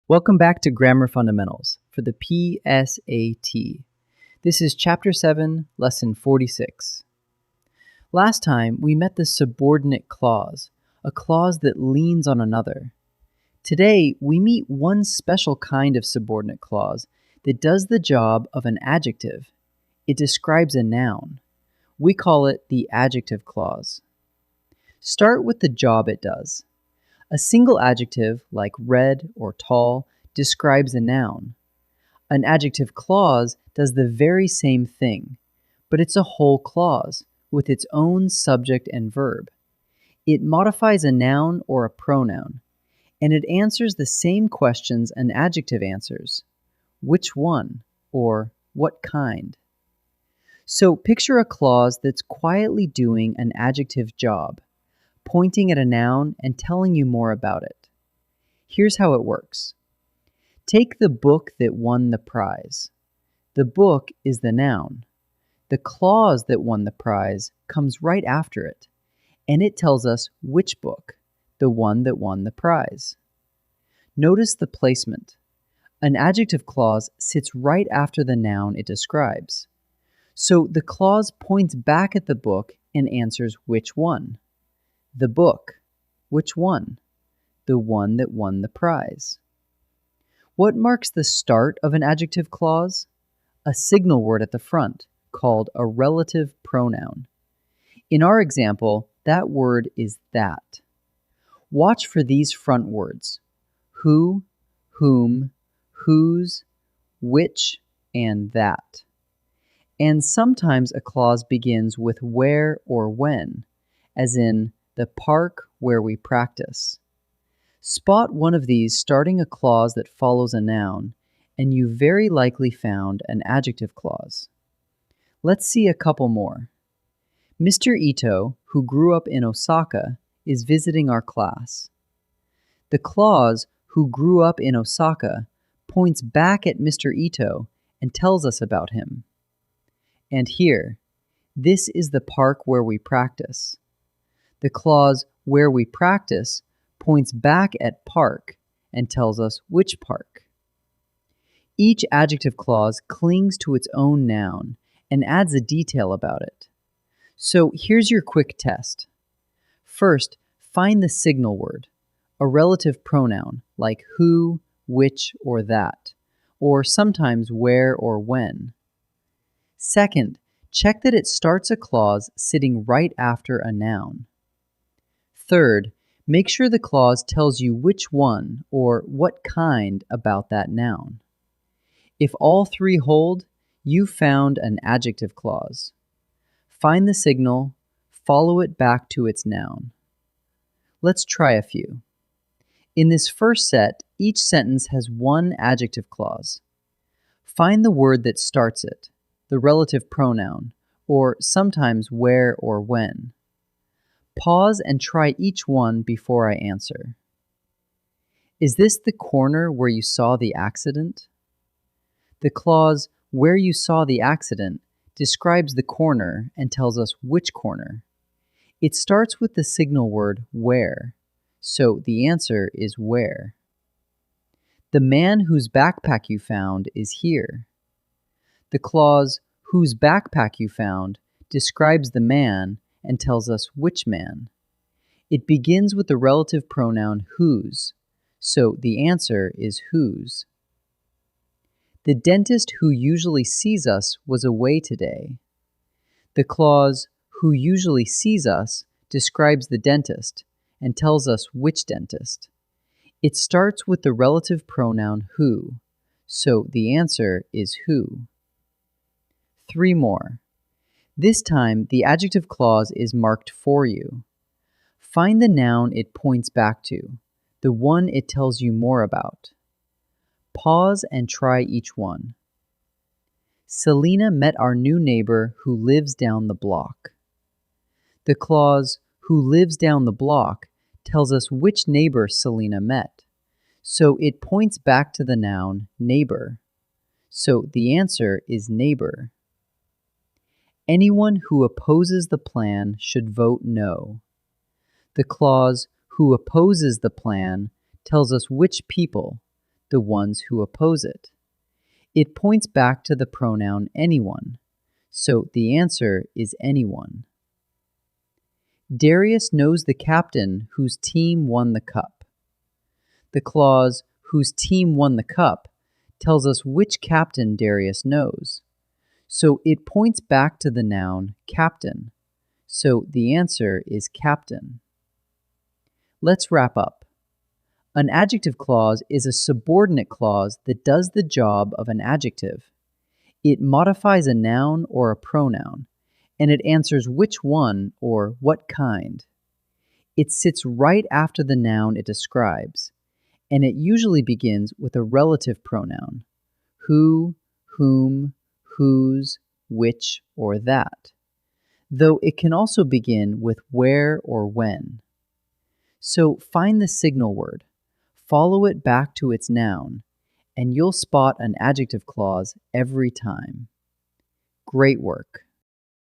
Welcome back to Grammar Fundamentals for the PSAT. This is Chapter 7, Lesson 46. Last time, we met the subordinate clause, a clause that leans on another. Today, we meet one special kind of subordinate clause that does the job of an adjective. It describes a noun. We call it the adjective clause. Start with the job it does. A single adjective, like red or tall, describes a noun. An adjective clause does the very same thing, but it's a whole clause with its own subject and verb. It modifies a noun or a pronoun, and it answers the same questions an adjective answers. Which one, or what kind? So picture a clause that's quietly doing an adjective job, pointing at a noun and telling you more about it. Here's how it works. Take the book that won the prize. The book is the noun. The clause that won the prize comes right after it, and it tells us which book, the one that won the prize. Notice the placement. An adjective clause sits right after the noun it describes. So the clause points back at the book and answers which one. The book. Which one? The one that won the prize. What marks the start of an adjective clause? A signal word at the front, called a relative pronoun. In our example, that word is that. Watch for these front words: who, whom, whose, which, and that. And sometimes a clause begins with where or when, as in the park where we practice. Spot one of these starting a clause that follows a noun, and you very likely found an adjective clause. Let's see a couple more. Mr. Ito, who grew up in Osaka, is visiting our class. The clause, who grew up in Osaka, points back at Mr. Ito and tells us about him. And here, this is the park where we practice. The clause, where we practice, points back at park and tells us which park. Each adjective clause clings to its own noun and adds a detail about it. So here's your quick test. First, find the signal word, a relative pronoun like who, which, or that, or sometimes where or when. Second, check that it starts a clause sitting right after a noun. Third, make sure the clause tells you which one or what kind about that noun. If all three hold, you've found an adjective clause. Find the signal, follow it back to its noun. Let's try a few. In this first set, each sentence has one adjective clause. Find the word that starts it, the relative pronoun, or sometimes where or when. Pause and try each one before I answer. Is this the corner where you saw the accident? The clause, where you saw the accident, describes the corner and tells us which corner. It starts with the signal word where, so the answer is where. The man whose backpack you found is here. The clause, whose backpack you found, describes the man and tells us which man. It begins with the relative pronoun whose, so the answer is whose. The dentist who usually sees us was away today. The clause, who usually sees us, describes the dentist and tells us which dentist. It starts with the relative pronoun who, so the answer is who. Three more. This time, the adjective clause is marked for you. Find the noun it points back to, the one it tells you more about. Pause and try each one. Selena met our new neighbor who lives down the block. The clause, who lives down the block, tells us which neighbor Selena met, so it points back to the noun neighbor. So the answer is neighbor. Anyone who opposes the plan should vote no. The clause, who opposes the plan, tells us which people, the ones who oppose it. It points back to the pronoun anyone, so the answer is anyone. Darius knows the captain whose team won the cup. The clause, whose team won the cup, tells us which captain Darius knows, so it points back to the noun captain, so the answer is captain. Let's wrap up. An adjective clause is a subordinate clause that does the job of an adjective. It modifies a noun or a pronoun, and it answers which one or what kind. It sits right after the noun it describes, and it usually begins with a relative pronoun, who, whom, whose, which, or that, though it can also begin with where or when. So find the signal word, follow it back to its noun, and you'll spot an adjective clause every time. Great work!